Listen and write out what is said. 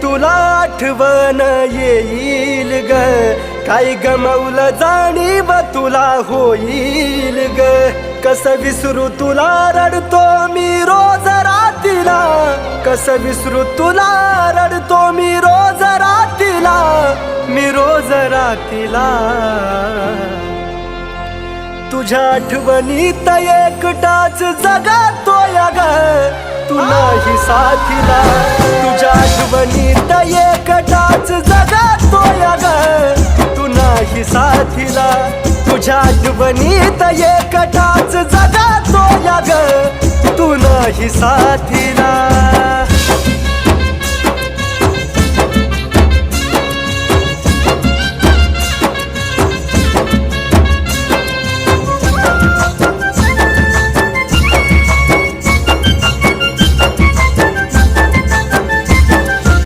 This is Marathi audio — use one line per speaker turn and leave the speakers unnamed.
तुला आठवण येईल ग, काय गमावलं जाणीव तुला होईल ग. कसं विसरू तुला रडतो मी रोज रातीला, कसं विसरू तुला रडतो मी रोज रातीला, मी रोज रातीला. तुझ्या आठवणीत एकटाच जगातोय ग, तू नाही साथीला. तुझ्या आठवणीत एकटाच जगातोय ग, तू नाही साथीला. तुझ्या आठवणीत एकटाच जगातोय ग, तू नाही साथीला.